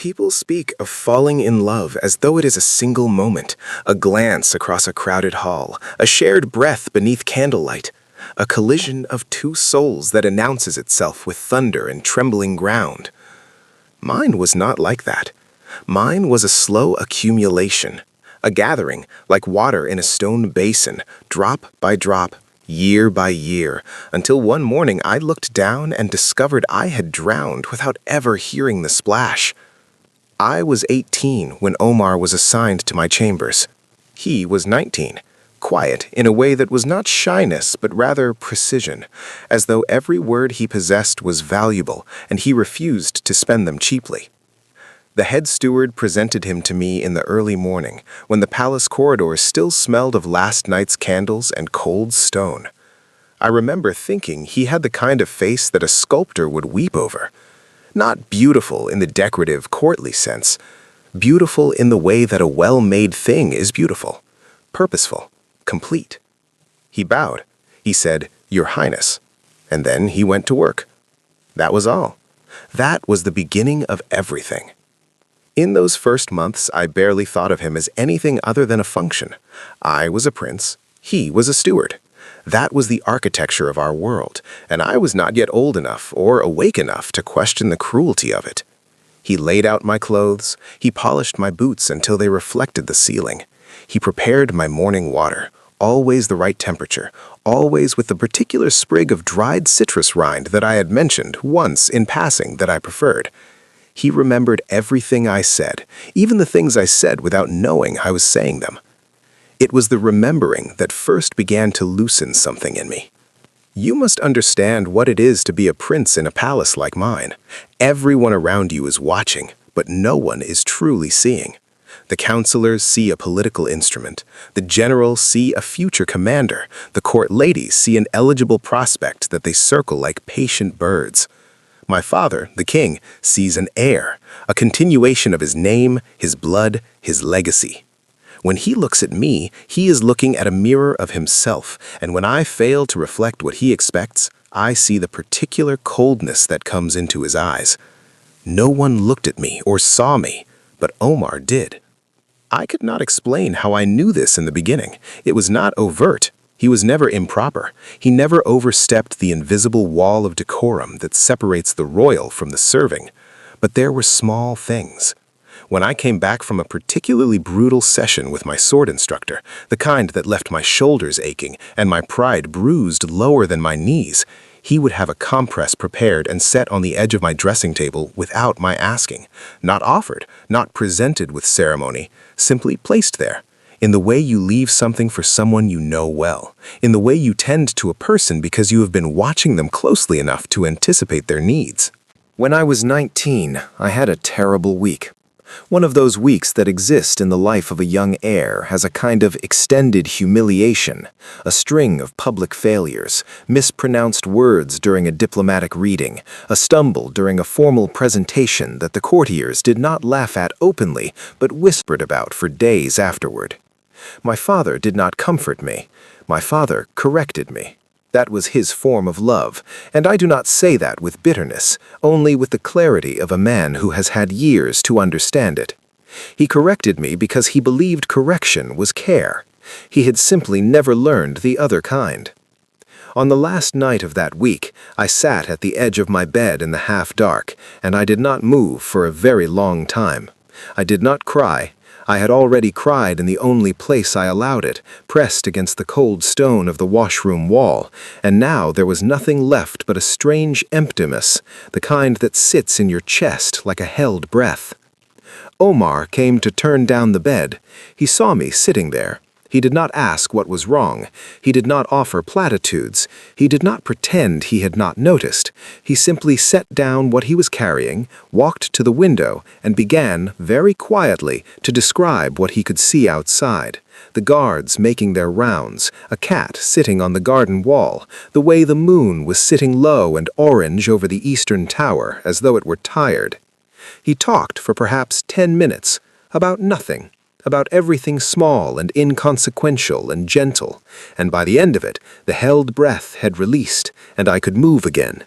People speak of falling in love as though it is a single moment, a glance across a crowded hall, a shared breath beneath candlelight, a collision of two souls that announces itself with thunder and trembling ground. Mine was not like that. Mine was a slow accumulation, a gathering like water in a stone basin, drop by drop, year by year, until one morning I looked down and discovered I had drowned without ever hearing the splash. I was 18 when Omar was assigned to my chambers. He was 19, quiet in a way that was not shyness but rather precision, as though every word he possessed was valuable and he refused to spend them cheaply. The head steward presented him to me in the early morning, when the palace corridors still smelled of last night's candles and cold stone. I remember thinking he had the kind of face that a sculptor would weep over. Not beautiful in the decorative, courtly sense, beautiful in the way that a well-made thing is beautiful, purposeful, complete. He bowed. He said, "Your Highness," and then he went to work. That was all. That was the beginning of everything. In those first months, I barely thought of him as anything other than a function. I was a prince. He was a steward. That was the architecture of our world, and I was not yet old enough or awake enough to question the cruelty of it. He laid out my clothes. He polished my boots until they reflected the ceiling. He prepared my morning water, always the right temperature, always with the particular sprig of dried citrus rind that I had mentioned once in passing that I preferred. He remembered everything I said, even the things I said without knowing I was saying them. It was the remembering that first began to loosen something in me. You must understand what it is to be a prince in a palace like mine. Everyone around you is watching, but no one is truly seeing. The counselors see a political instrument. The generals see a future commander. The court ladies see an eligible prospect that they circle like patient birds. My father, the king, sees an heir, a continuation of his name, his blood, his legacy. When he looks at me, he is looking at a mirror of himself, and when I fail to reflect what he expects, I see the particular coldness that comes into his eyes. No one looked at me or saw me, but Omar did. I could not explain how I knew this in the beginning. It was not overt. He was never improper. He never overstepped the invisible wall of decorum that separates the royal from the serving. But there were small things. When I came back from a particularly brutal session with my sword instructor, the kind that left my shoulders aching and my pride bruised lower than my knees, he would have a compress prepared and set on the edge of my dressing table without my asking, not offered, not presented with ceremony, simply placed there, in the way you leave something for someone you know well, in the way you tend to a person because you have been watching them closely enough to anticipate their needs. When I was 19, I had a terrible week. One of those weeks that exist in the life of a young heir has a kind of extended humiliation, a string of public failures, mispronounced words during a diplomatic reading, a stumble during a formal presentation that the courtiers did not laugh at openly but whispered about for days afterward. My father did not comfort me. My father corrected me. That was his form of love, and I do not say that with bitterness, only with the clarity of a man who has had years to understand it. He corrected me because he believed correction was care. He had simply never learned the other kind. On the last night of that week, I sat at the edge of my bed in the half-dark, and I did not move for a very long time. I did not cry. I had already cried in the only place I allowed it, pressed against the cold stone of the washroom wall, and now there was nothing left but a strange emptiness, the kind that sits in your chest like a held breath. Omar came to turn down the bed. He saw me sitting there. He did not ask what was wrong. He did not offer platitudes. He did not pretend he had not noticed. He simply set down what he was carrying, walked to the window, and began, very quietly, to describe what he could see outside. The guards making their rounds, a cat sitting on the garden wall, the way the moon was sitting low and orange over the eastern tower as though it were tired. He talked for perhaps 10 minutes, about nothing. About everything small and inconsequential and gentle, and by the end of it, the held breath had released, and I could move again.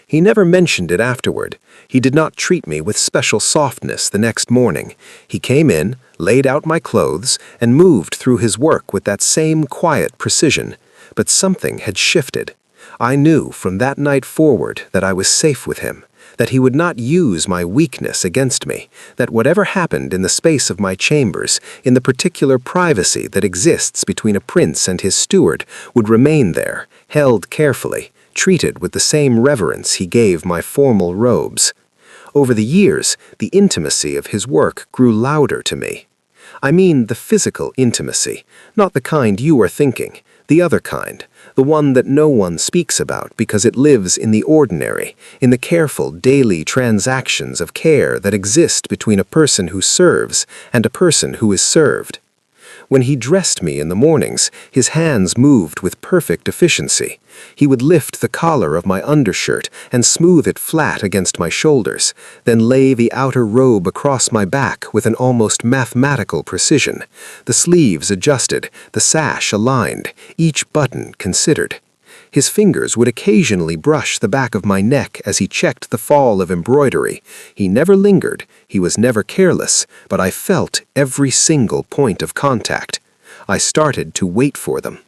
He never mentioned it afterward. He did not treat me with special softness the next morning. He came in, laid out my clothes, and moved through his work with that same quiet precision. But something had shifted. I knew from that night forward that I was safe with him, that he would not use my weakness against me, that whatever happened in the space of my chambers, in the particular privacy that exists between a prince and his steward, would remain there, held carefully, treated with the same reverence he gave my formal robes. Over the years, the intimacy of his work grew louder to me. I mean the physical intimacy, not the kind you are thinking, the other kind, the one that no one speaks about because it lives in the ordinary, in the careful daily transactions of care that exist between a person who serves and a person who is served. When he dressed me in the mornings, his hands moved with perfect efficiency. He would lift the collar of my undershirt and smooth it flat against my shoulders, then lay the outer robe across my back with an almost mathematical precision, the sleeves adjusted, the sash aligned, each button considered. His fingers would occasionally brush the back of my neck as he checked the fall of embroidery. He never lingered, he was never careless, but I felt every single point of contact. I started to wait for them.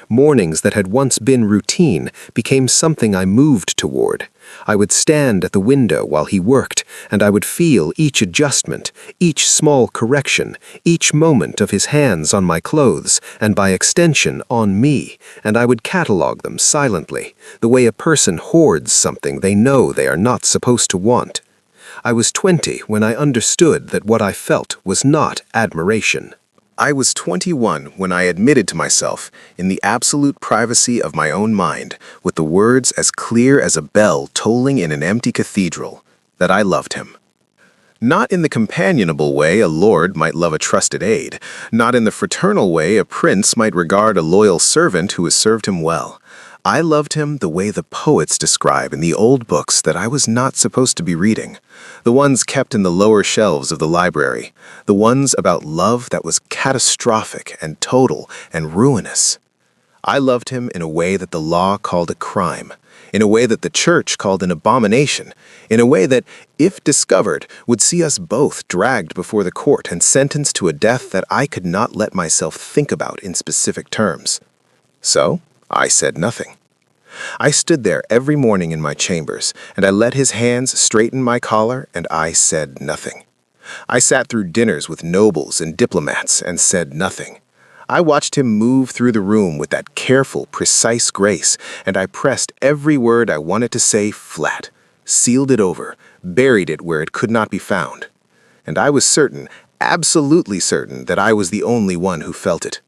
Mornings that had once been routine became something I moved toward. I would stand at the window while he worked, and I would feel each adjustment, each small correction, each moment of his hands on my clothes, and by extension on me, and I would catalog them silently, the way a person hoards something they know they are not supposed to want. I was 20 when I understood that what I felt was not admiration. I was 21 when I admitted to myself, in the absolute privacy of my own mind, with the words as clear as a bell tolling in an empty cathedral, that I loved him. Not in the companionable way a lord might love a trusted aide, not in the fraternal way a prince might regard a loyal servant who has served him well. I loved him the way the poets describe in the old books that I was not supposed to be reading, the ones kept in the lower shelves of the library, the ones about love that was catastrophic and total and ruinous. I loved him in a way that the law called a crime, in a way that the church called an abomination, in a way that, if discovered, would see us both dragged before the court and sentenced to a death that I could not let myself think about in specific terms. So, I said nothing. I stood there every morning in my chambers, and I let his hands straighten my collar, and I said nothing. I sat through dinners with nobles and diplomats and said nothing. I watched him move through the room with that careful, precise grace, and I pressed every word I wanted to say flat, sealed it over, buried it where it could not be found. And I was certain, absolutely certain, that I was the only one who felt it.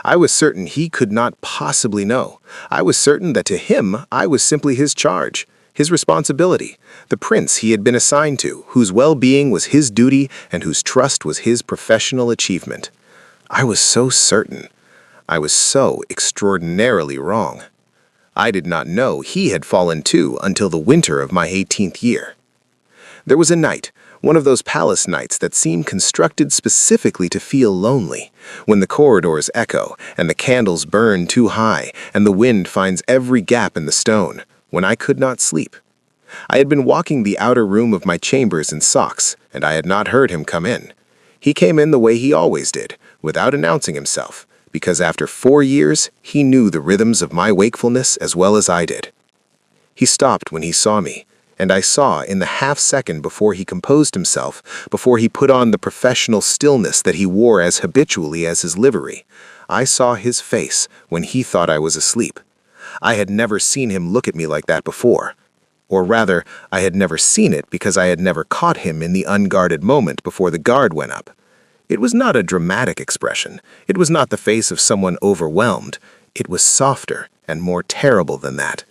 I was certain he could not possibly know. I was certain that to him I was simply his charge, his responsibility, the prince he had been assigned to, whose well-being was his duty and whose trust was his professional achievement. I was so certain. I was so extraordinarily wrong. I did not know he had fallen too until the winter of my 18th year. There was a night, one of those palace nights that seem constructed specifically to feel lonely, when the corridors echo and the candles burn too high and the wind finds every gap in the stone, when I could not sleep. I had been walking the outer room of my chambers in socks, and I had not heard him come in. He came in the way he always did, without announcing himself, because after 4 years he knew the rhythms of my wakefulness as well as I did. He stopped when he saw me, and I saw in the half-second before he composed himself, before he put on the professional stillness that he wore as habitually as his livery, I saw his face when he thought I was asleep. I had never seen him look at me like that before. Or rather, I had never seen it because I had never caught him in the unguarded moment before the guard went up. It was not a dramatic expression. It was not the face of someone overwhelmed. It was softer and more terrible than that.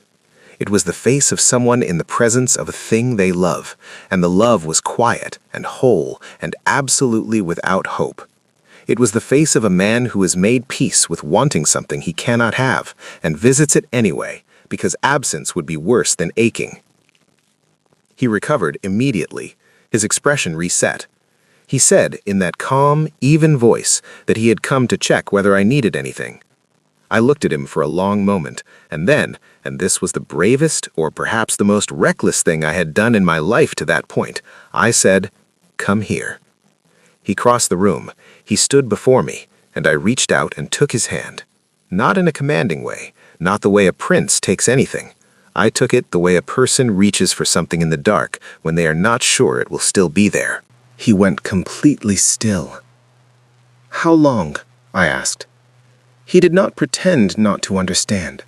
It was the face of someone in the presence of a thing they love, and the love was quiet and whole and absolutely without hope. It was the face of a man who has made peace with wanting something he cannot have and visits it anyway, because absence would be worse than aching. He recovered immediately. His expression reset. He said in that calm, even voice that he had come to check whether I needed anything. I looked at him for a long moment, and then, and this was the bravest or perhaps the most reckless thing I had done in my life to that point, I said, "Come here." He crossed the room. He stood before me, and I reached out and took his hand. Not in a commanding way, not the way a prince takes anything. I took it the way a person reaches for something in the dark when they are not sure it will still be there. He went completely still. "How long?" I asked. He did not pretend not to understand.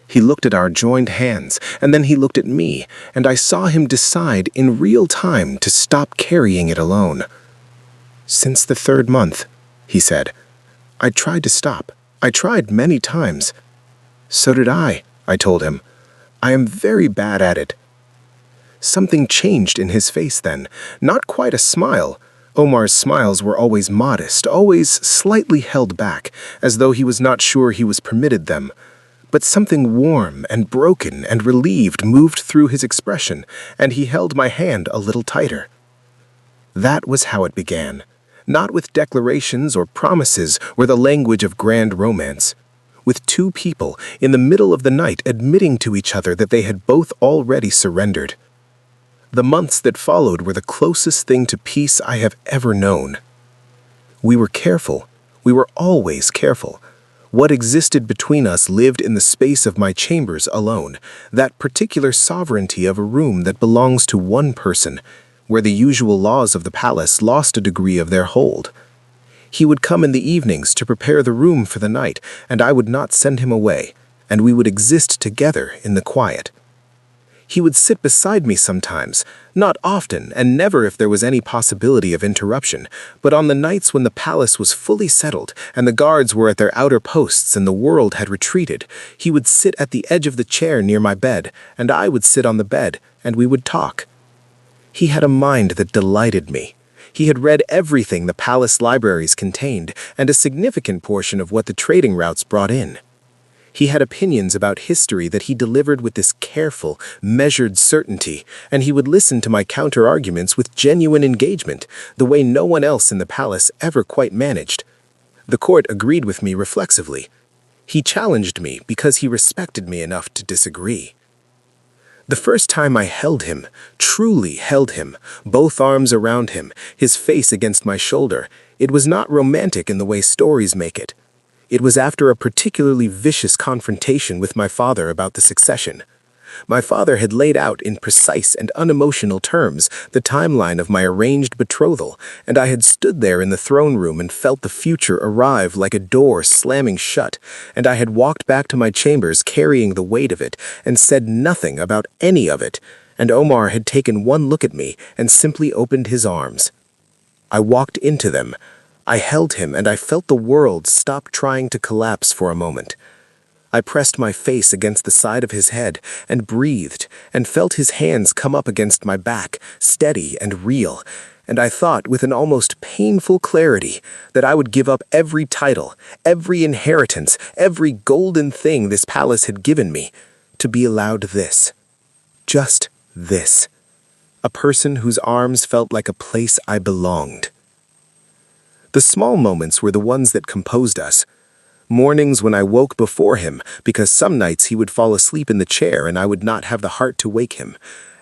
He looked at our joined hands, and then he looked at me, and I saw him decide in real time to stop carrying it alone. "Since the 3rd month," he said. I tried to stop. I tried many times. "So did I told him. "I am very bad at it." Something changed in his face then, not quite a smile. Omar's smiles were always modest, always slightly held back, as though he was not sure he was permitted them. But something warm and broken and relieved moved through his expression, and he held my hand a little tighter. That was how it began, not with declarations or promises or the language of grand romance. With two people in the middle of the night admitting to each other that they had both already surrendered. The months that followed were the closest thing to peace I have ever known. We were careful. We were always careful. What existed between us lived in the space of my chambers alone, that particular sovereignty of a room that belongs to one person, where the usual laws of the palace lost a degree of their hold. He would come in the evenings to prepare the room for the night, and I would not send him away, and we would exist together in the quiet. He would sit beside me sometimes, not often and never if there was any possibility of interruption, but on the nights when the palace was fully settled and the guards were at their outer posts and the world had retreated, he would sit at the edge of the chair near my bed, and I would sit on the bed, and we would talk. He had a mind that delighted me. He had read everything the palace libraries contained, and a significant portion of what the trading routes brought in. He had opinions about history that he delivered with this careful, measured certainty, and he would listen to my counter-arguments with genuine engagement, the way no one else in the palace ever quite managed. The court agreed with me reflexively. He challenged me because he respected me enough to disagree. The first time I held him, truly held him, both arms around him, his face against my shoulder, it was not romantic in the way stories make it. It was after a particularly vicious confrontation with my father about the succession. My father had laid out in precise and unemotional terms the timeline of my arranged betrothal, and I had stood there in the throne room and felt the future arrive like a door slamming shut, and I had walked back to my chambers carrying the weight of it and said nothing about any of it, and Omar had taken one look at me and simply opened his arms. I walked into them. I held him, and I felt the world stop trying to collapse for a moment. I pressed my face against the side of his head and breathed and felt his hands come up against my back, steady and real, and I thought with an almost painful clarity that I would give up every title, every inheritance, every golden thing this palace had given me, to be allowed this. Just this. A person whose arms felt like a place I belonged. The small moments were the ones that composed us. Mornings when I woke before him, because some nights he would fall asleep in the chair and I would not have the heart to wake him,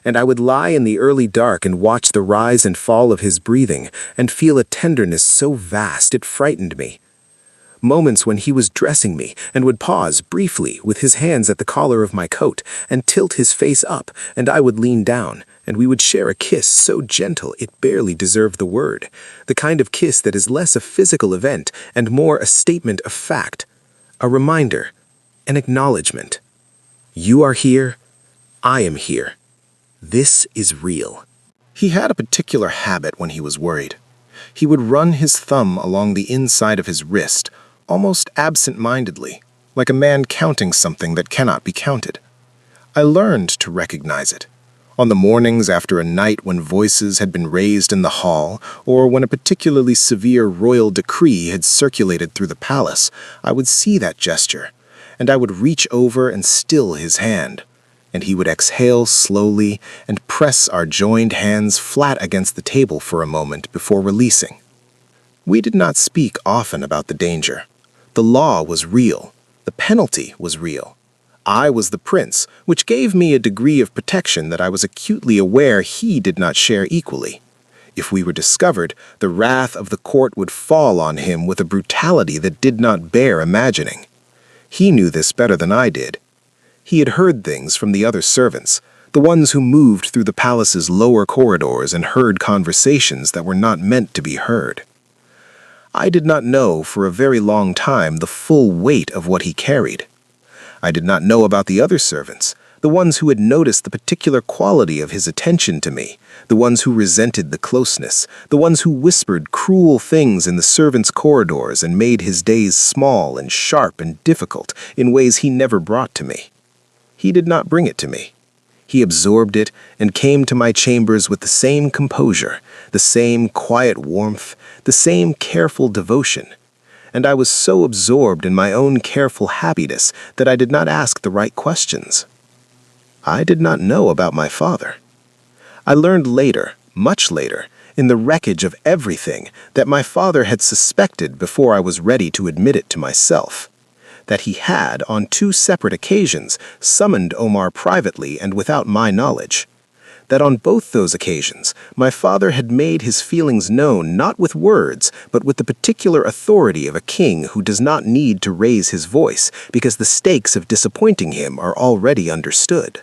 and I would lie in the early dark and watch the rise and fall of his breathing and feel a tenderness so vast it frightened me. Moments when he was dressing me and would pause briefly with his hands at the collar of my coat and tilt his face up, and I would lean down, and we would share a kiss so gentle it barely deserved the word, the kind of kiss that is less a physical event and more a statement of fact, a reminder, an acknowledgement. You are here, I am here. This is real. He had a particular habit when he was worried. He would run his thumb along the inside of his wrist, almost absent-mindedly, like a man counting something that cannot be counted. I learned to recognize it. On the mornings after a night when voices had been raised in the hall, or when a particularly severe royal decree had circulated through the palace, I would see that gesture, and I would reach over and still his hand, and he would exhale slowly and press our joined hands flat against the table for a moment before releasing. We did not speak often about the danger. The law was real. The penalty was real. I was the prince, which gave me a degree of protection that I was acutely aware he did not share equally. If we were discovered, the wrath of the court would fall on him with a brutality that did not bear imagining. He knew this better than I did. He had heard things from the other servants, the ones who moved through the palace's lower corridors and heard conversations that were not meant to be heard. I did not know for a very long time the full weight of what he carried. I did not know about the other servants, the ones who had noticed the particular quality of his attention to me, the ones who resented the closeness, the ones who whispered cruel things in the servants' corridors and made his days small and sharp and difficult in ways he never brought to me. He did not bring it to me. He absorbed it and came to my chambers with the same composure, the same quiet warmth, the same careful devotion. And I was so absorbed in my own careful happiness that I did not ask the right questions. I did not know about my father. I learned later, much later, in the wreckage of everything, that my father had suspected before I was ready to admit it to myself. That he had, on 2 separate occasions, summoned Omar privately and without my knowledge. That on both those occasions, my father had made his feelings known not with words, but with the particular authority of a king who does not need to raise his voice because the stakes of disappointing him are already understood.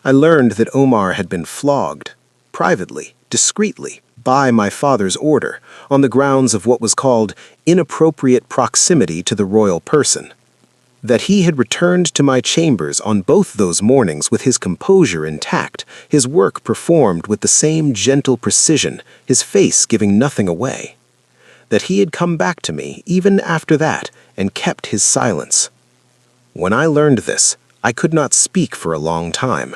I learned that Omar had been flogged, privately, discreetly, by my father's order, on the grounds of what was called inappropriate proximity to the royal person. That he had returned to my chambers on both those mornings with his composure intact, his work performed with the same gentle precision, his face giving nothing away. That he had come back to me, even after that, and kept his silence. When I learned this, I could not speak for a long time.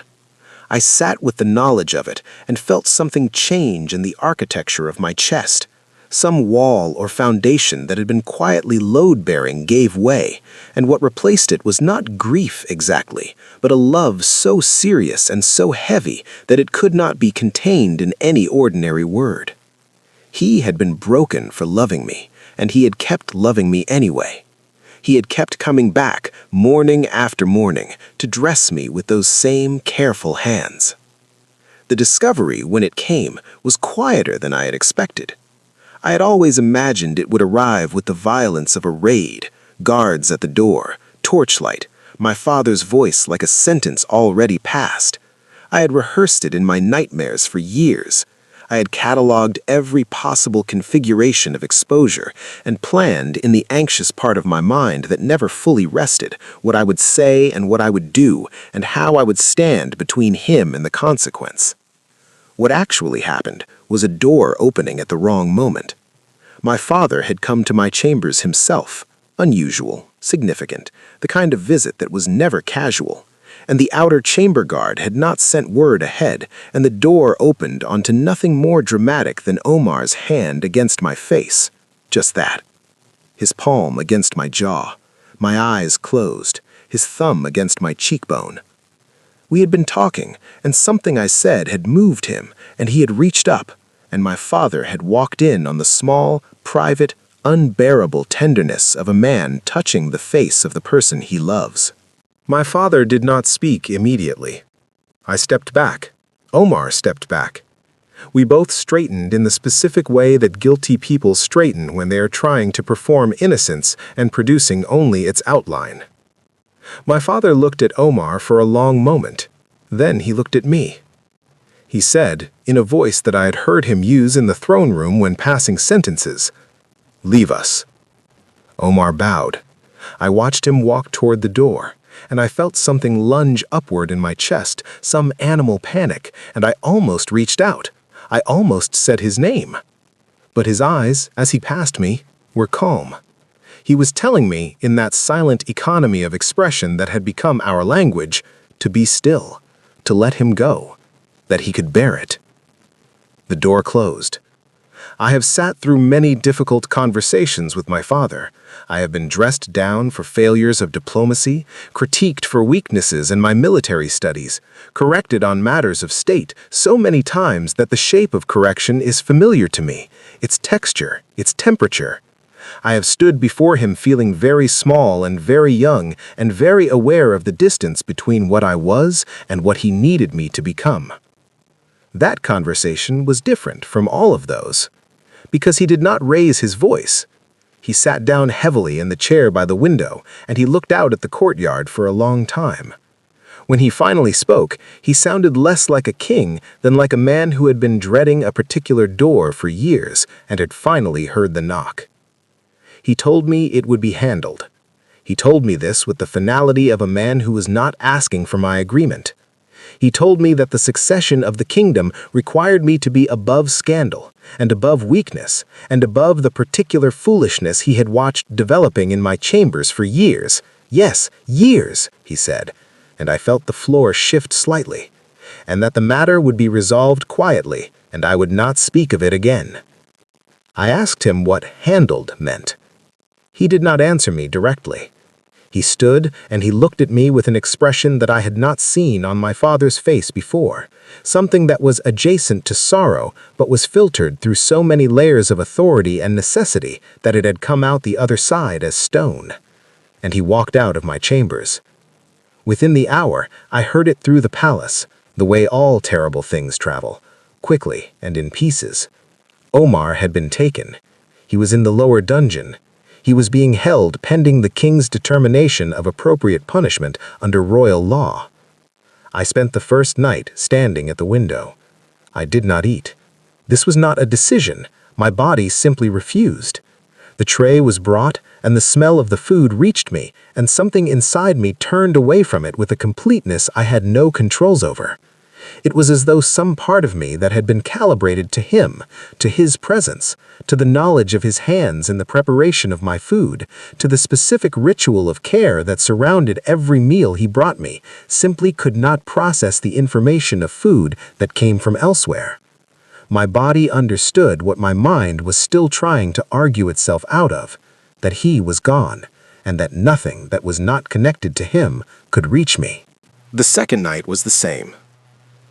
I sat with the knowledge of it and felt something change in the architecture of my chest. Some wall or foundation that had been quietly load-bearing gave way, and what replaced it was not grief exactly, but a love so serious and so heavy that it could not be contained in any ordinary word. He had been broken for loving me, and he had kept loving me anyway. He had kept coming back, morning after morning, to dress me with those same careful hands. The discovery, when it came, was quieter than I had expected. I had always imagined it would arrive with the violence of a raid, guards at the door, torchlight, my father's voice like a sentence already passed. I had rehearsed it in my nightmares for years. I had catalogued every possible configuration of exposure and planned in the anxious part of my mind that never fully rested what I would say and what I would do and how I would stand between him and the consequence. What actually happened was a door opening at the wrong moment. My father had come to my chambers himself, unusual, significant, the kind of visit that was never casual, and the outer chamber guard had not sent word ahead, and the door opened onto nothing more dramatic than Omar's hand against my face. Just that. His palm against my jaw, my eyes closed, his thumb against my cheekbone. We had been talking, and something I said had moved him, and he had reached up, and my father had walked in on the small, private, unbearable tenderness of a man touching the face of the person he loves. My father did not speak immediately. I stepped back. Omar stepped back. We both straightened in the specific way that guilty people straighten when they are trying to perform innocence and producing only its outline. My father looked at Omar for a long moment. Then he looked at me. He said, in a voice that I had heard him use in the throne room when passing sentences, "Leave us." Omar bowed. I watched him walk toward the door, and I felt something lunge upward in my chest, some animal panic, and I almost reached out. I almost said his name. But his eyes, as he passed me, were calm. He was telling me, in that silent economy of expression that had become our language, to be still, to let him go, that he could bear it. The door closed. I have sat through many difficult conversations with my father. I have been dressed down for failures of diplomacy, critiqued for weaknesses in my military studies, corrected on matters of state so many times that the shape of correction is familiar to me, its texture, its temperature. I have stood before him feeling very small and very young and very aware of the distance between what I was and what he needed me to become. That conversation was different from all of those, because he did not raise his voice. He sat down heavily in the chair by the window, and he looked out at the courtyard for a long time. When he finally spoke, he sounded less like a king than like a man who had been dreading a particular door for years and had finally heard the knock. He told me it would be handled. He told me this with the finality of a man who was not asking for my agreement. He told me that the succession of the kingdom required me to be above scandal, and above weakness, and above the particular foolishness he had watched developing in my chambers for years. Yes, years, he said, and I felt the floor shift slightly, and that the matter would be resolved quietly, and I would not speak of it again. I asked him what handled meant. He did not answer me directly. He stood and he looked at me with an expression that I had not seen on my father's face before, something that was adjacent to sorrow but was filtered through so many layers of authority and necessity that it had come out the other side as stone. And he walked out of my chambers. Within the hour, I heard it through the palace, the way all terrible things travel, quickly and in pieces. Omar had been taken. He was in the lower dungeon. He was being held pending the king's determination of appropriate punishment under royal law. I spent the first night standing at the window. I did not eat. This was not a decision. My body simply refused. The tray was brought, and the smell of the food reached me, and something inside me turned away from it with a completeness I had no controls over. It was as though some part of me that had been calibrated to him, to his presence, to the knowledge of his hands in the preparation of my food, to the specific ritual of care that surrounded every meal he brought me, simply could not process the information of food that came from elsewhere. My body understood what my mind was still trying to argue itself out of, that he was gone, and that nothing that was not connected to him could reach me. The second night was the same.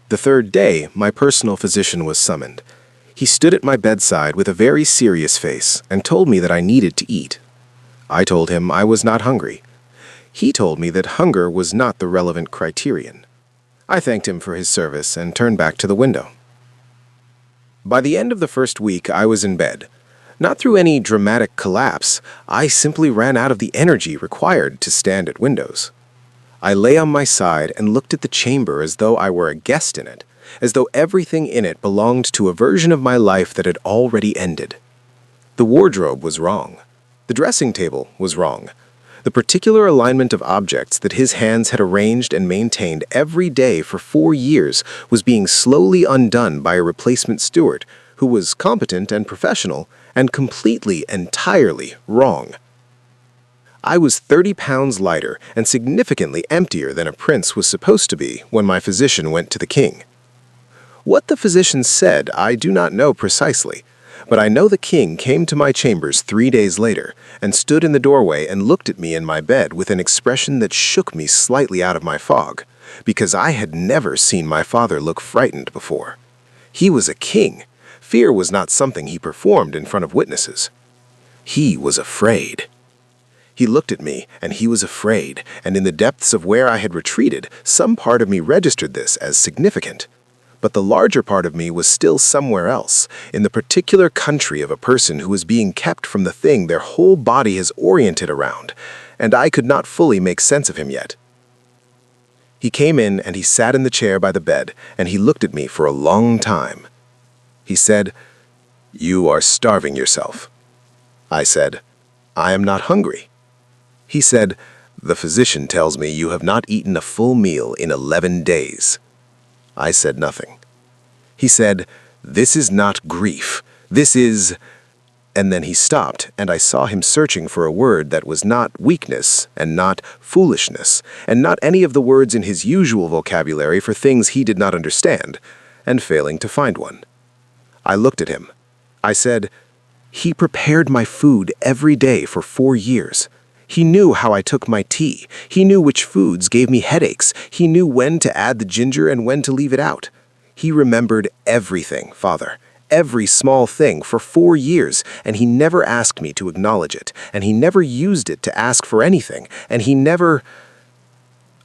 The third day, my personal physician was summoned. He stood at my bedside with a very serious face and told me that I needed to eat. I told him I was not hungry. He told me that hunger was not the relevant criterion. I thanked him for his service and turned back to the window. By the end of the first week, I was in bed. Not through any dramatic collapse, I simply ran out of the energy required to stand at windows. I lay on my side and looked at the chamber as though I were a guest in it, as though everything in it belonged to a version of my life that had already ended. The wardrobe was wrong. The dressing table was wrong. The particular alignment of objects that his hands had arranged and maintained every day for 4 years was being slowly undone by a replacement steward who was competent and professional and completely, entirely wrong. I was 30 pounds lighter and significantly emptier than a prince was supposed to be when my physician went to the king. What the physician said I do not know precisely, but I know the king came to my chambers 3 days later and stood in the doorway and looked at me in my bed with an expression that shook me slightly out of my fog, because I had never seen my father look frightened before. He was a king. Fear was not something he performed in front of witnesses. He was afraid. He looked at me, and he was afraid, and in the depths of where I had retreated, some part of me registered this as significant. But the larger part of me was still somewhere else, in the particular country of a person who was being kept from the thing their whole body is oriented around, and I could not fully make sense of him yet. He came in, and he sat in the chair by the bed, and he looked at me for a long time. He said, "You are starving yourself." I said, "I am not hungry." He said, "The physician tells me you have not eaten a full meal in 11 days. I said nothing. He said, "This is not grief. This is—" And then he stopped, and I saw him searching for a word that was not weakness, and not foolishness, and not any of the words in his usual vocabulary for things he did not understand, and failing to find one. I looked at him. I said, "He prepared my food every day for 4 years. He knew how I took my tea. He knew which foods gave me headaches. He knew when to add the ginger and when to leave it out. He remembered everything, Father, every small thing for 4 years, and he never asked me to acknowledge it, and he never used it to ask for anything, and he never...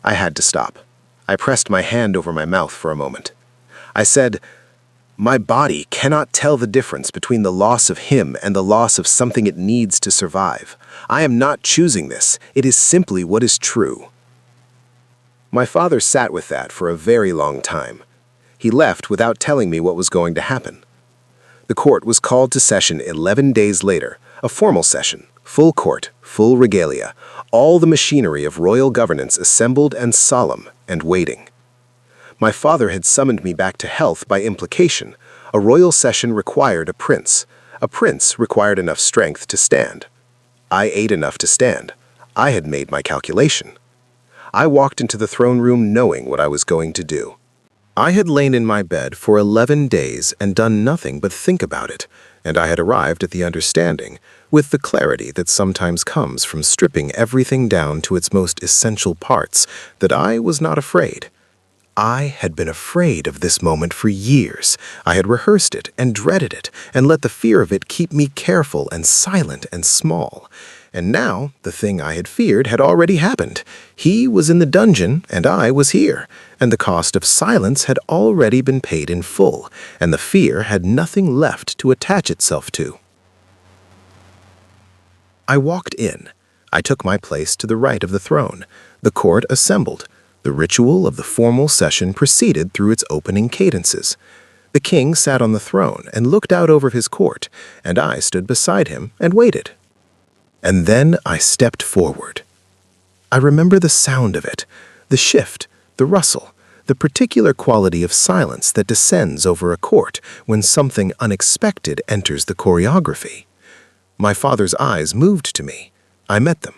I had to stop. I pressed my hand over my mouth for a moment. I said, "My body cannot tell the difference between the loss of him and the loss of something it needs to survive. I am not choosing this. It is simply what is true." My father sat with that for a very long time. He left without telling me what was going to happen. The court was called to session 11 days later, a formal session, full court, full regalia, all the machinery of royal governance assembled and solemn and waiting. My father had summoned me back to health by implication. A royal session required a prince. A prince required enough strength to stand. I ate enough to stand. I had made my calculation. I walked into the throne room knowing what I was going to do. I had lain in my bed for 11 days and done nothing but think about it, and I had arrived at the understanding, with the clarity that sometimes comes from stripping everything down to its most essential parts, that I was not afraid. I had been afraid of this moment for years. I had rehearsed it and dreaded it, and let the fear of it keep me careful and silent and small. And now, the thing I had feared had already happened. He was in the dungeon, and I was here, and the cost of silence had already been paid in full, and the fear had nothing left to attach itself to. I walked in. I took my place to the right of the throne. The court assembled. The ritual of the formal session proceeded through its opening cadences. The king sat on the throne and looked out over his court, and I stood beside him and waited. And then I stepped forward. I remember the sound of it, the shift, the rustle, the particular quality of silence that descends over a court when something unexpected enters the choreography. My father's eyes moved to me. I met them.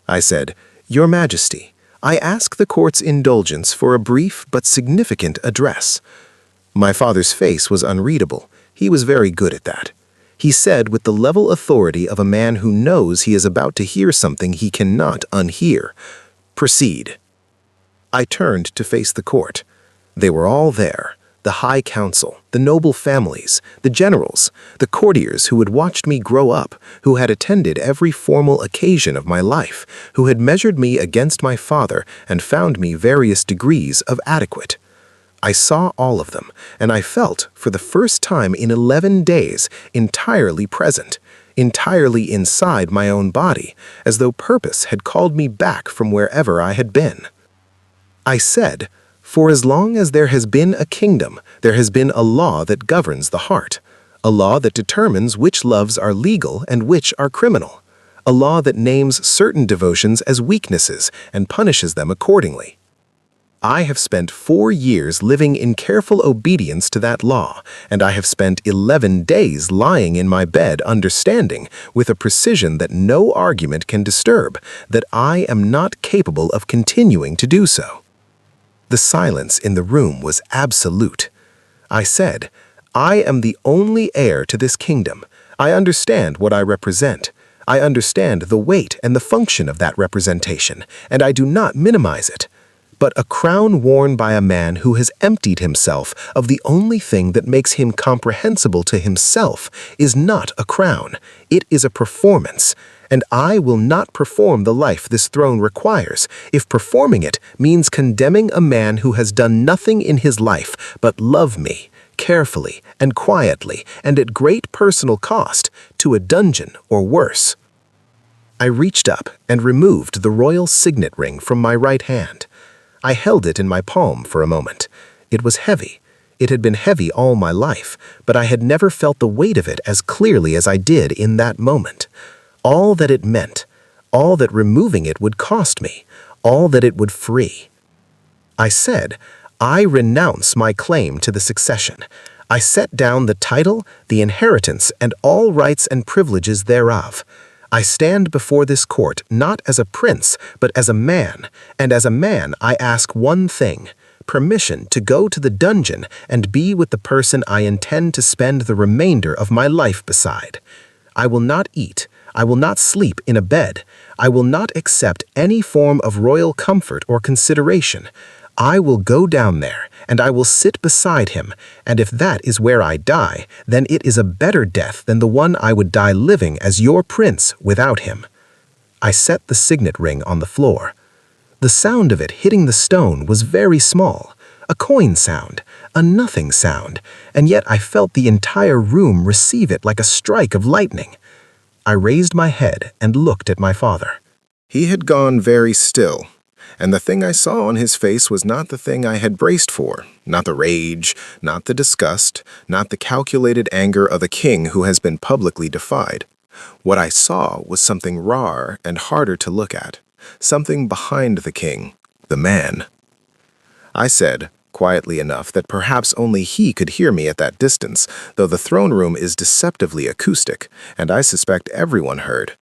I said, "Your Majesty, I ask the court's indulgence for a brief but significant address." My father's face was unreadable. He was very good at that. He said with the level authority of a man who knows he is about to hear something he cannot unhear, "Proceed." I turned to face the court. They were all there. The high council, the noble families, the generals, the courtiers who had watched me grow up, who had attended every formal occasion of my life, who had measured me against my father and found me various degrees of adequate. I saw all of them, and I felt, for the first time in 11 days, entirely present, entirely inside my own body, as though purpose had called me back from wherever I had been. I said, "For as long as there has been a kingdom, there has been a law that governs the heart, a law that determines which loves are legal and which are criminal, a law that names certain devotions as weaknesses and punishes them accordingly. I have spent 4 years living in careful obedience to that law, and I have spent 11 days lying in my bed understanding, with a precision that no argument can disturb, that I am not capable of continuing to do so." The silence in the room was absolute. I said, "I am the only heir to this kingdom. I understand what I represent. I understand the weight and the function of that representation, and I do not minimize it. But a crown worn by a man who has emptied himself of the only thing that makes him comprehensible to himself is not a crown. It is a performance. And I will not perform the life this throne requires, if performing it means condemning a man who has done nothing in his life but love me, carefully and quietly and at great personal cost, to a dungeon or worse." I reached up and removed the royal signet ring from my right hand. I held it in my palm for a moment. It was heavy. It had been heavy all my life, but I had never felt the weight of it as clearly as I did in that moment. All that it meant, all that removing it would cost me, all that it would free. I said, "I renounce my claim to the succession. I set down the title, the inheritance, and all rights and privileges thereof. I stand before this court not as a prince, but as a man, and as a man I ask one thing, permission to go to the dungeon and be with the person I intend to spend the remainder of my life beside. I will not eat, I will not sleep in a bed, I will not accept any form of royal comfort or consideration. I will go down there, and I will sit beside him, and if that is where I die, then it is a better death than the one I would die living as your prince without him." I set the signet ring on the floor. The sound of it hitting the stone was very small, a coin sound, a nothing sound, and yet I felt the entire room receive it like a strike of lightning. I raised my head and looked at my father. He had gone very still, and the thing I saw on his face was not the thing I had braced for, not the rage, not the disgust, not the calculated anger of a king who has been publicly defied. What I saw was something rawer and harder to look at, something behind the king, the man. I said, quietly enough that perhaps only he could hear me at that distance, though the throne room is deceptively acoustic, and I suspect everyone heard.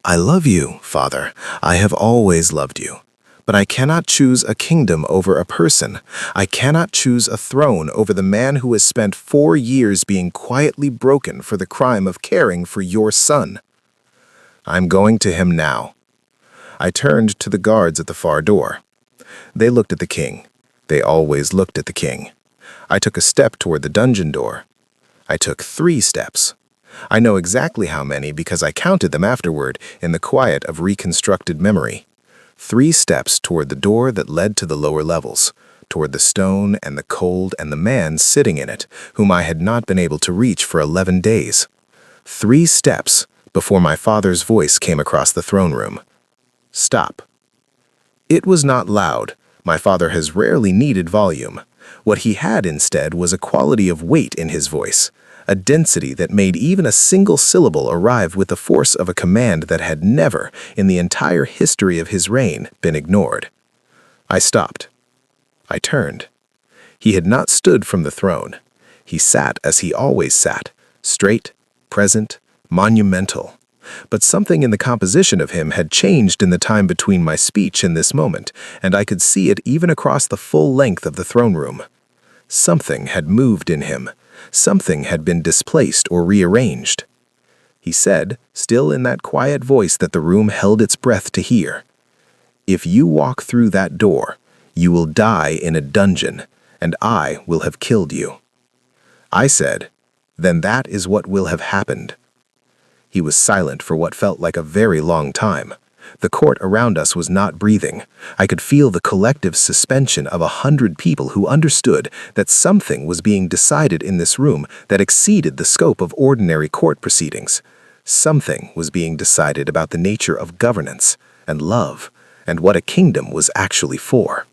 "I love you, Father. I have always loved you. But I cannot choose a kingdom over a person. I cannot choose a throne over the man who has spent 4 years being quietly broken for the crime of caring for your son. I'm going to him now." I turned to the guards at the far door. They looked at the king. They always looked at the king. I took a step toward the dungeon door. I took 3 steps. I know exactly how many because I counted them afterward in the quiet of reconstructed memory. 3 steps toward the door that led to the lower levels, toward the stone and the cold and the man sitting in it, whom I had not been able to reach for 11 days. 3 steps before my father's voice came across the throne room. "Stop." It was not loud. My father has rarely needed volume. What he had instead was a quality of weight in his voice, a density that made even a single syllable arrive with the force of a command that had never, in the entire history of his reign, been ignored. I stopped. I turned. He had not stood from the throne. He sat as he always sat, straight, present, monumental. But something in the composition of him had changed in the time between my speech and this moment, and I could see it even across the full length of the throne room. Something had moved in him. Something had been displaced or rearranged. He said, still in that quiet voice that the room held its breath to hear, "If you walk through that door, you will die in a dungeon, and I will have killed you." I said, "Then that is what will have happened." He was silent for what felt like a very long time. The court around us was not breathing. I could feel the collective suspension of 100 people who understood that something was being decided in this room that exceeded the scope of ordinary court proceedings. Something was being decided about the nature of governance and love and what a kingdom was actually for.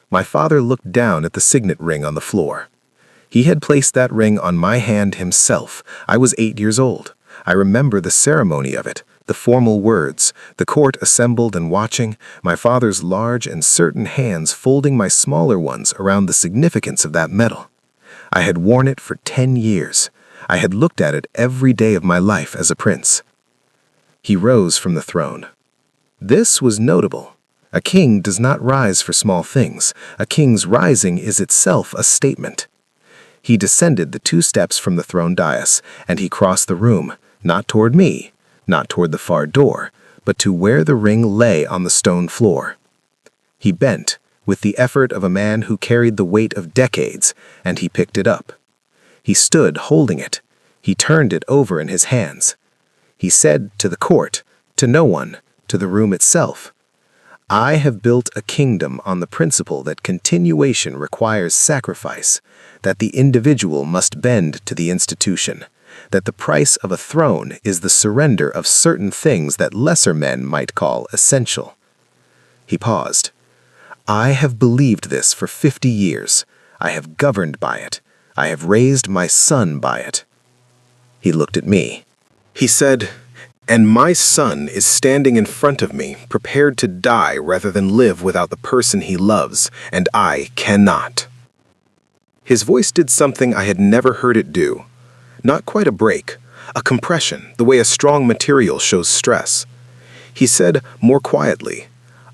My father looked down at the signet ring on the floor. He had placed that ring on my hand himself. I was 8 years old. I remember the ceremony of it, the formal words, the court assembled and watching, my father's large and certain hands folding my smaller ones around the significance of that medal. I had worn it for 10 years. I had looked at it every day of my life as a prince. He rose from the throne. This was notable. A king does not rise for small things. A king's rising is itself a statement. He descended the 2 steps from the throne dais, and he crossed the room, not toward me, not toward the far door, but to where the ring lay on the stone floor. He bent, with the effort of a man who carried the weight of decades, and he picked it up. He stood holding it. He turned it over in his hands. He said to the court, to no one, to the room itself, "I have built a kingdom on the principle that continuation requires sacrifice, that the individual must bend to the institution, that the price of a throne is the surrender of certain things that lesser men might call essential." He paused. "I have believed this for 50 years. I have governed by it. I have raised my son by it." He looked at me. He said, "And my son is standing in front of me, prepared to die rather than live without the person he loves, and I cannot." His voice did something I had never heard it do. Not quite a break, a compression, the way a strong material shows stress. He said more quietly,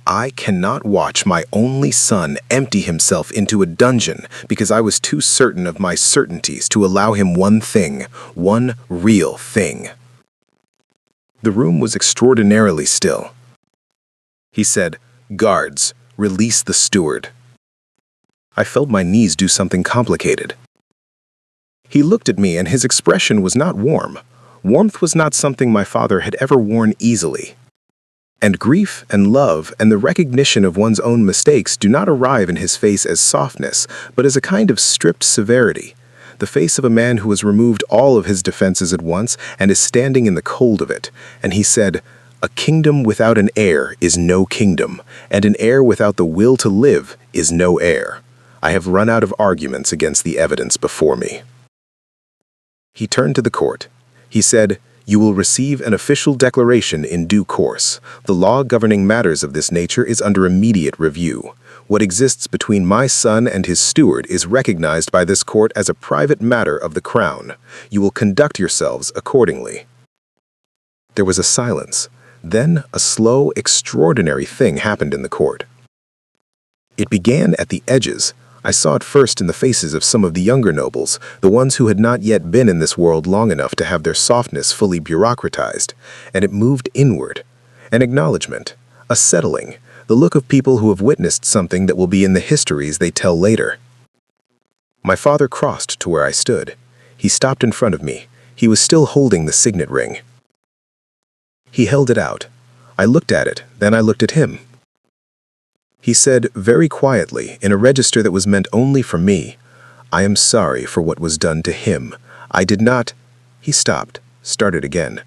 "I cannot watch my only son empty himself into a dungeon because I was too certain of my certainties to allow him one thing, one real thing." The room was extraordinarily still. He said, "Guards, Release the steward. I felt my knees do something complicated. He looked at me and his expression was not warm. Warmth was not something my father had ever worn easily. And grief and love and the recognition of one's own mistakes do not arrive in his face as softness, but as a kind of stripped severity. The face of a man who has removed all of his defenses at once and is standing in the cold of it. And he said, "A kingdom without an heir is no kingdom, and an heir without the will to live is no heir. I have run out of arguments against the evidence before me." He turned to the court. He said, "You will receive an official declaration in due course. The law governing matters of this nature is under immediate review. What exists between my son and his steward is recognized by this court as a private matter of the crown. You will conduct yourselves accordingly." There was a silence. Then a slow, extraordinary thing happened in the court. It began at the edges. I saw it first in the faces of some of the younger nobles, the ones who had not yet been in this world long enough to have their softness fully bureaucratized, and it moved inward. An acknowledgement, a settling, the look of people who have witnessed something that will be in the histories they tell later. My father crossed to where I stood. He stopped in front of me. He was still holding the signet ring. He held it out. I looked at it, then I looked at him. He said very quietly, in a register that was meant only for me, "I am sorry for what was done to him. I did not—" He stopped, started again.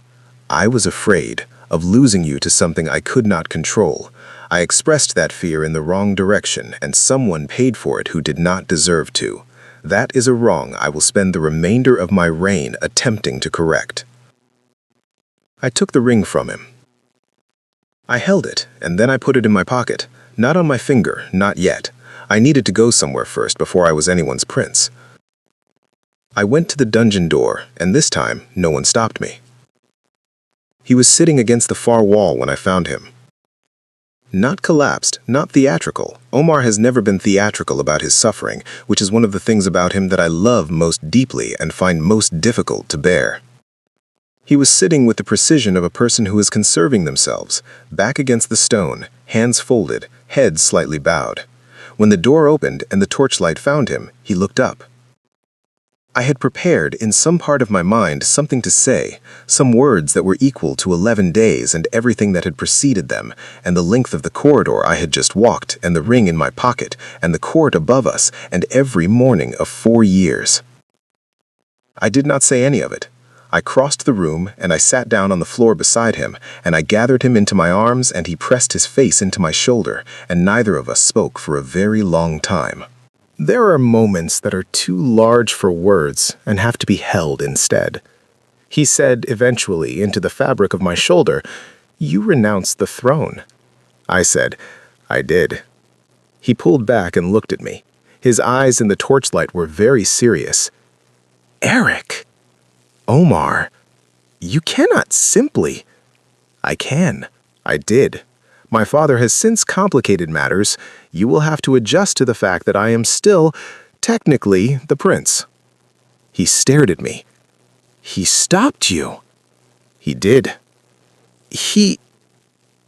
"I was afraid of losing you to something I could not control. I expressed that fear in the wrong direction, and someone paid for it who did not deserve to. That is a wrong I will spend the remainder of my reign attempting to correct." I took the ring from him. I held it, and then I put it in my pocket. Not on my finger, not yet. I needed to go somewhere first before I was anyone's prince. I went to the dungeon door, and this time, no one stopped me. He was sitting against the far wall when I found him. Not collapsed, not theatrical. Omar has never been theatrical about his suffering, which is one of the things about him that I love most deeply and find most difficult to bear. He was sitting with the precision of a person who is conserving themselves, back against the stone, hands folded, head slightly bowed. When the door opened and the torchlight found him, he looked up. I had prepared in some part of my mind something to say, some words that were equal to 11 days and everything that had preceded them, and the length of the corridor I had just walked, and the ring in my pocket, and the court above us, and every morning of 4 years. I did not say any of it. I crossed the room, and I sat down on the floor beside him, and I gathered him into my arms, and he pressed his face into my shoulder, and neither of us spoke for a very long time. There are moments that are too large for words and have to be held instead. He said eventually into the fabric of my shoulder, "You renounced the throne." I said, "I did." He pulled back and looked at me. His eyes in the torchlight were very serious. "Eric! Omar, you cannot simply—" "I can. I did. My father has since complicated matters. You will have to adjust to the fact that I am still, technically, the prince." He stared at me. "He stopped you." "He did.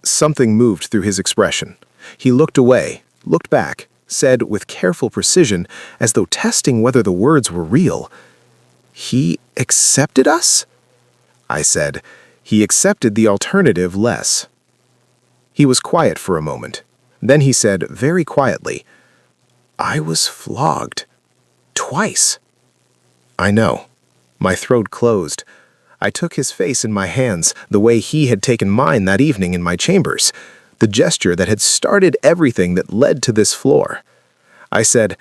Something moved through his expression. He looked away, looked back, said with careful precision, as though testing whether the words were real, "He accepted us?" I said, "He accepted the alternative less." He was quiet for a moment. Then he said very quietly, "I was flogged. Twice." I know. My throat closed. I took his face in my hands the way he had taken mine that evening in my chambers, the gesture that had started everything that led to this floor. I said,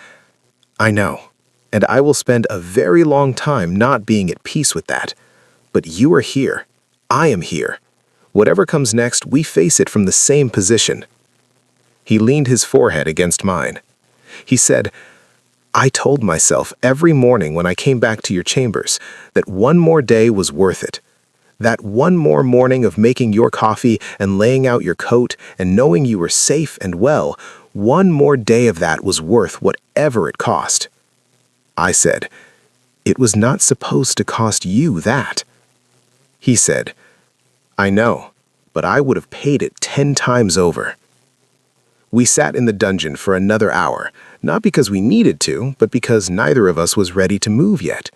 "I know. And I will spend a very long time not being at peace with that. But you are here. I am here. Whatever comes next, we face it from the same position." He leaned his forehead against mine. He said, "I told myself every morning when I came back to your chambers that one more day was worth it. That one more morning of making your coffee and laying out your coat and knowing you were safe and well, one more day of that was worth whatever it cost." I said, "It was not supposed to cost you that." He said, "I know, but I would have paid it 10 times over." We sat in the dungeon for another hour, not because we needed to, but because neither of us was ready to move yet.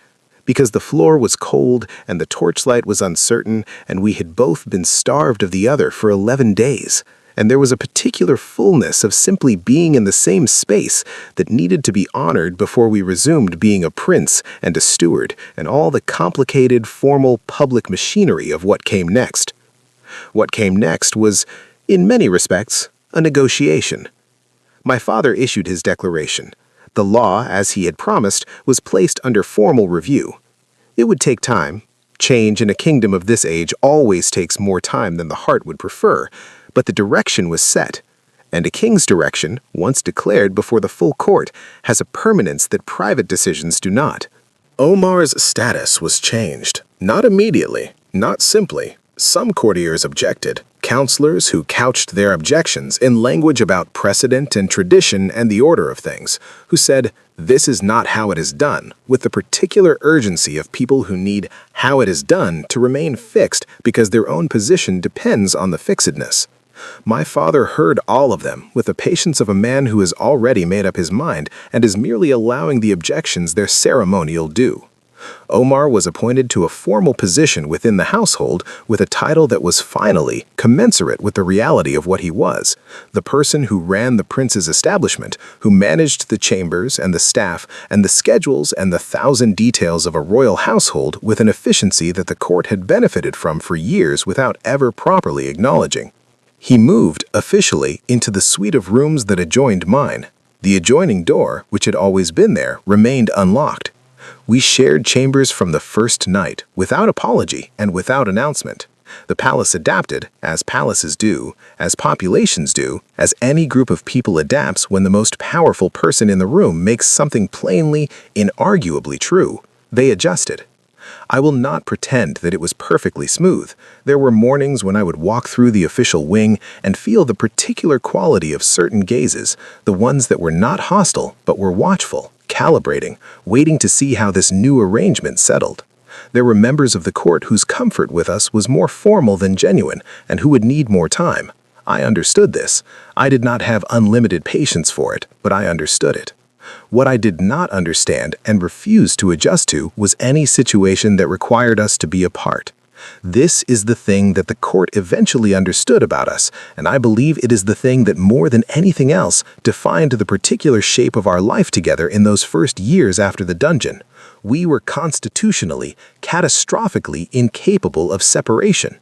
Because the floor was cold and the torchlight was uncertain, and we had both been starved of the other for 11 days. And there was a particular fullness of simply being in the same space that needed to be honored before we resumed being a prince and a steward and all the complicated, formal public machinery of what came next. What came next was, in many respects, a negotiation. My father issued his declaration. The law, as he had promised, was placed under formal review. It would take time. Change in a kingdom of this age always takes more time than the heart would prefer, but the direction was set. And a king's direction, once declared before the full court, has a permanence that private decisions do not. Omar's status was changed. Not immediately, not simply. Some courtiers objected, counselors who couched their objections in language about precedent and tradition and the order of things, who said, "This is not how it is done," with the particular urgency of people who need how it is done to remain fixed because their own position depends on the fixedness. My father heard all of them with the patience of a man who has already made up his mind and is merely allowing the objections their ceremonial due. Omar was appointed to a formal position within the household with a title that was finally commensurate with the reality of what he was, the person who ran the prince's establishment, who managed the chambers and the staff and the schedules and the 1,000 details of a royal household with an efficiency that the court had benefited from for years without ever properly acknowledging. He moved, officially, into the suite of rooms that adjoined mine. The adjoining door, which had always been there, remained unlocked. We shared chambers from the first night, without apology and without announcement. The palace adapted, as palaces do, as populations do, as any group of people adapts when the most powerful person in the room makes something plainly, inarguably true. They adjusted. I will not pretend that it was perfectly smooth. There were mornings when I would walk through the official wing and feel the particular quality of certain gazes, the ones that were not hostile but were watchful, calibrating, waiting to see how this new arrangement settled. There were members of the court whose comfort with us was more formal than genuine and who would need more time. I understood this. I did not have unlimited patience for it, but I understood it. What I did not understand and refused to adjust to was any situation that required us to be apart. This is the thing that the court eventually understood about us, and I believe it is the thing that more than anything else defined the particular shape of our life together in those first years after the dungeon. We were constitutionally, catastrophically incapable of separation.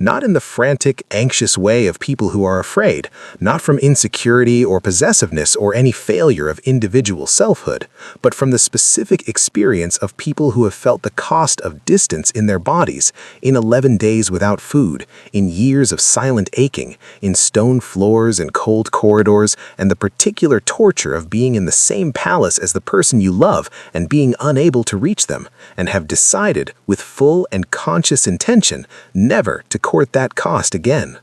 Not in the frantic, anxious way of people who are afraid, not from insecurity or possessiveness or any failure of individual selfhood, but from the specific experience of people who have felt the cost of distance in their bodies, in 11 days without food, in years of silent aching, in stone floors and cold corridors, and the particular torture of being in the same palace as the person you love and being unable to reach them, and have decided, with full and conscious intention, never to court that cost again.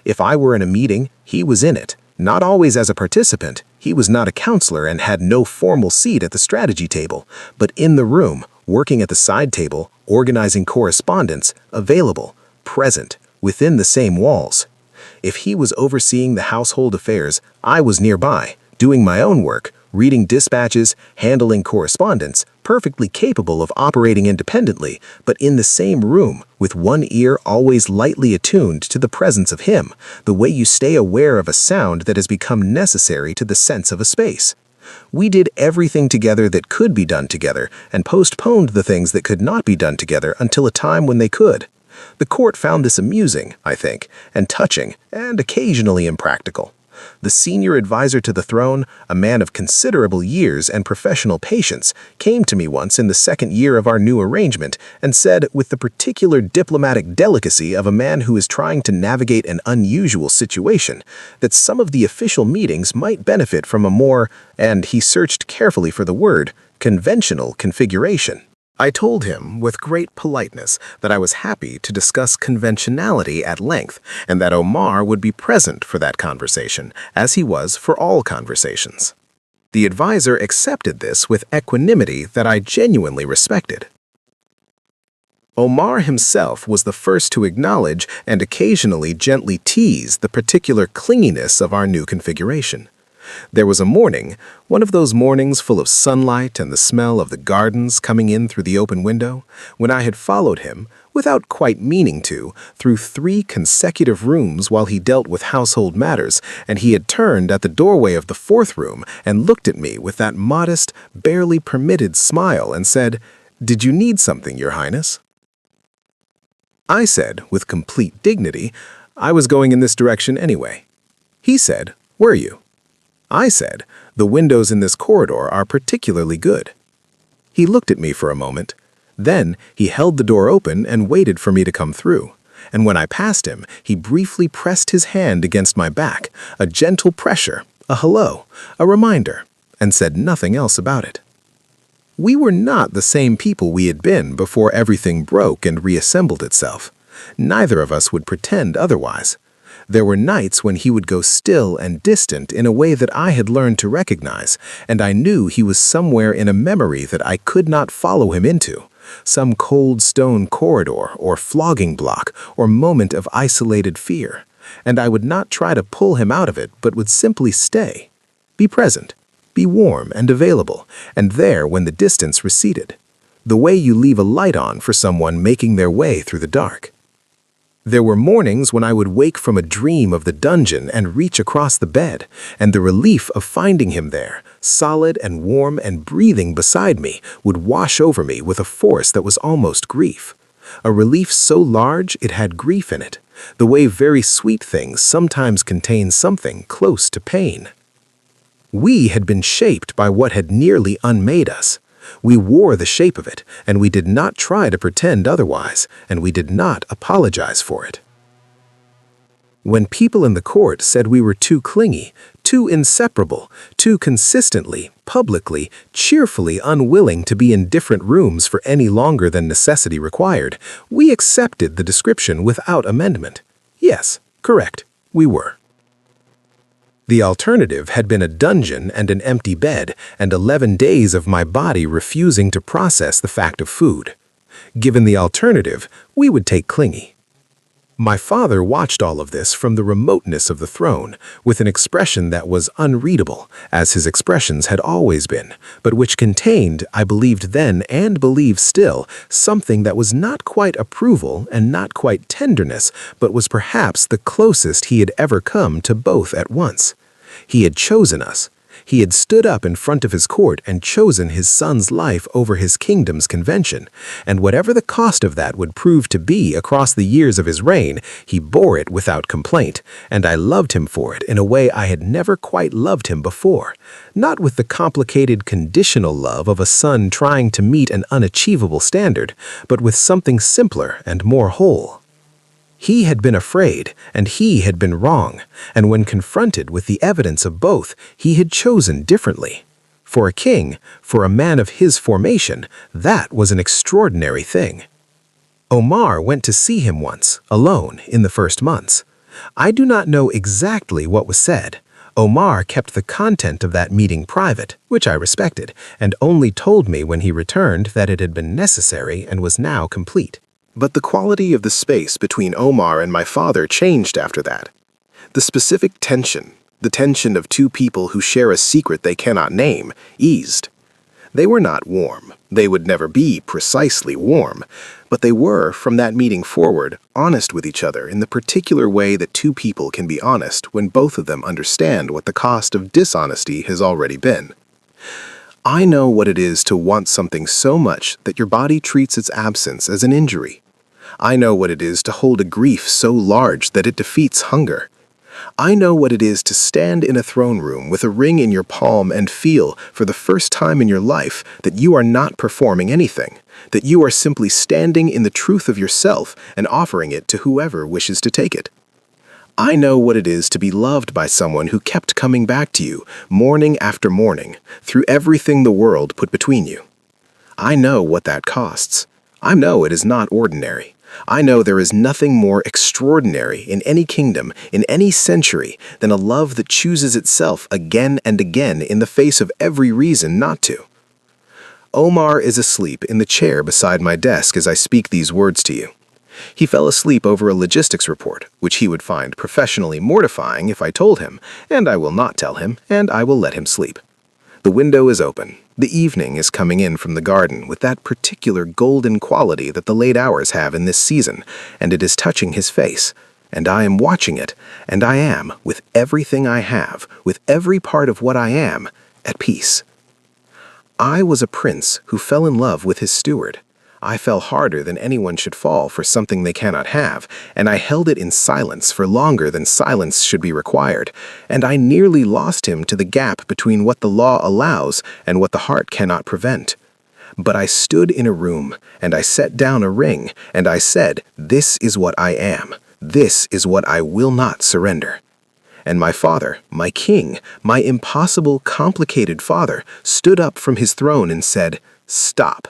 If I were in a meeting, he was in it. Not always as a participant. He was not a counselor and had no formal seat at the strategy table, but in the room, working at the side table, organizing correspondence, available, present, within the same walls. If he was overseeing the household affairs, I was nearby, doing my own work, reading dispatches, handling correspondence, perfectly capable of operating independently, but in the same room, with one ear always lightly attuned to the presence of him, the way you stay aware of a sound that has become necessary to the sense of a space. We did everything together that could be done together, and postponed the things that could not be done together until a time when they could. The court found this amusing, I think, and touching, and occasionally impractical. The senior advisor to the throne, a man of considerable years and professional patience, came to me once in the second year of our new arrangement and said, with the particular diplomatic delicacy of a man who is trying to navigate an unusual situation, that some of the official meetings might benefit from a more, and he searched carefully for the word, conventional configuration. I told him with great politeness that I was happy to discuss conventionality at length, and that Omar would be present for that conversation, as he was for all conversations. The advisor accepted this with equanimity that I genuinely respected. Omar himself was the first to acknowledge and occasionally gently tease the particular clinginess of our new configuration. There was a morning, one of those mornings full of sunlight and the smell of the gardens coming in through the open window, when I had followed him, without quite meaning to, through 3 consecutive rooms while he dealt with household matters, and he had turned at the doorway of the 4th room and looked at me with that modest, barely permitted smile and said, "Did you need something, Your Highness?" I said, with complete dignity, I was going in this direction anyway. He said, "Were you?" I said, "The windows in this corridor are particularly good." He looked at me for a moment. Then he held the door open and waited for me to come through. And when I passed him, he briefly pressed his hand against my back, a gentle pressure, a hello, a reminder, and said nothing else about it. We were not the same people we had been before everything broke and reassembled itself. Neither of us would pretend otherwise. There were nights when he would go still and distant in a way that I had learned to recognize, and I knew he was somewhere in a memory that I could not follow him into, some cold stone corridor or flogging block or moment of isolated fear, and I would not try to pull him out of it but would simply stay, be present, be warm and available, and there when the distance receded, the way you leave a light on for someone making their way through the dark. There were mornings when I would wake from a dream of the dungeon and reach across the bed, and the relief of finding him there, solid and warm and breathing beside me, would wash over me with a force that was almost grief. A relief so large it had grief in it, the way very sweet things sometimes contain something close to pain. We had been shaped by what had nearly unmade us. We wore the shape of it, and we did not try to pretend otherwise, and we did not apologize for it. When people in the court said we were too clingy, too inseparable, too consistently, publicly, cheerfully unwilling to be in different rooms for any longer than necessity required, we accepted the description without amendment. Yes, correct, we were. The alternative had been a dungeon and an empty bed, and 11 days of my body refusing to process the fact of food. Given the alternative, we would take clingy. My father watched all of this from the remoteness of the throne, with an expression that was unreadable, as his expressions had always been, but which contained, I believed then and believe still, something that was not quite approval and not quite tenderness, but was perhaps the closest he had ever come to both at once. He had chosen us. He had stood up in front of his court and chosen his son's life over his kingdom's convention, and whatever the cost of that would prove to be across the years of his reign, he bore it without complaint, and I loved him for it in a way I had never quite loved him before, not with the complicated conditional love of a son trying to meet an unachievable standard, but with something simpler and more whole. He had been afraid, and he had been wrong, and when confronted with the evidence of both, he had chosen differently. For a king, for a man of his formation, that was an extraordinary thing. Omar went to see him once, alone, in the first months. I do not know exactly what was said. Omar kept the content of that meeting private, which I respected, and only told me when he returned that it had been necessary and was now complete. But the quality of the space between Omar and my father changed after that. The specific tension, the tension of two people who share a secret they cannot name, eased. They were not warm. They would never be precisely warm. But they were, from that meeting forward, honest with each other in the particular way that two people can be honest when both of them understand what the cost of dishonesty has already been. I know what it is to want something so much that your body treats its absence as an injury. I know what it is to hold a grief so large that it defeats hunger. I know what it is to stand in a throne room with a ring in your palm and feel, for the first time in your life, that you are not performing anything, that you are simply standing in the truth of yourself and offering it to whoever wishes to take it. I know what it is to be loved by someone who kept coming back to you, morning after morning, through everything the world put between you. I know what that costs. I know it is not ordinary. I know there is nothing more extraordinary in any kingdom, in any century, than a love that chooses itself again and again in the face of every reason not to. Omar is asleep in the chair beside my desk as I speak these words to you. He fell asleep over a logistics report, which he would find professionally mortifying if I told him, and I will not tell him, and I will let him sleep. The window is open. The evening is coming in from the garden with that particular golden quality that the late hours have in this season, and it is touching his face. And I am watching it, and I am, with everything I have, with every part of what I am, at peace. I was a prince who fell in love with his steward. I fell harder than anyone should fall for something they cannot have, and I held it in silence for longer than silence should be required, and I nearly lost him to the gap between what the law allows and what the heart cannot prevent. But I stood in a room, and I set down a ring, and I said, "This is what I am. This is what I will not surrender." And my father, my king, my impossible, complicated father, stood up from his throne and said, "Stop."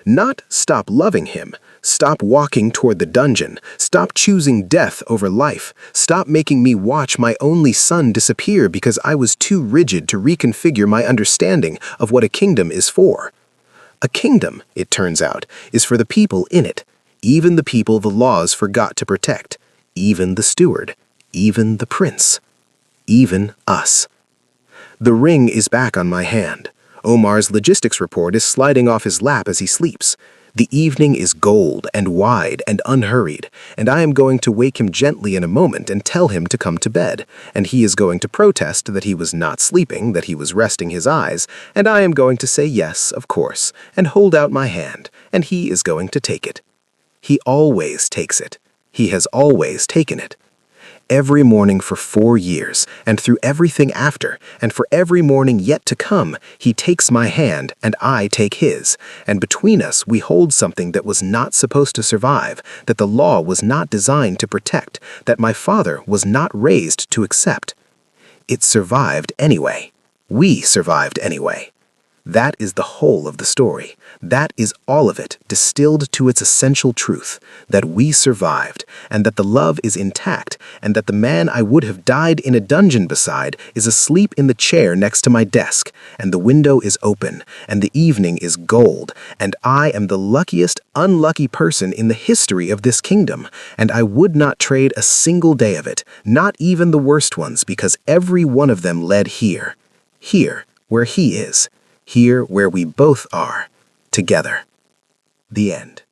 Not stop loving him, stop walking toward the dungeon, stop choosing death over life, stop making me watch my only son disappear because I was too rigid to reconfigure my understanding of what a kingdom is for. A kingdom, it turns out, is for the people in it, even the people the laws forgot to protect, even the steward, even the prince, even us. The ring is back on my hand. Omar's logistics report is sliding off his lap as he sleeps. The evening is gold and wide and unhurried, and I am going to wake him gently in a moment and tell him to come to bed, and he is going to protest that he was not sleeping, that he was resting his eyes, and I am going to say yes, of course, and hold out my hand, and he is going to take it. He always takes it. He has always taken it. Every morning for 4 years, and through everything after, and for every morning yet to come, he takes my hand and I take his, and between us we hold something that was not supposed to survive, that the law was not designed to protect, that my father was not raised to accept. It survived anyway. We survived anyway. That is the whole of the story. That is all of it, distilled to its essential truth, that we survived, and that the love is intact, and that the man I would have died in a dungeon beside is asleep in the chair next to my desk, and the window is open, and the evening is gold, and I am the luckiest, unlucky person in the history of this kingdom, and I would not trade a single day of it, not even the worst ones, because every one of them led here, where he is. Here where we both are, together. The end.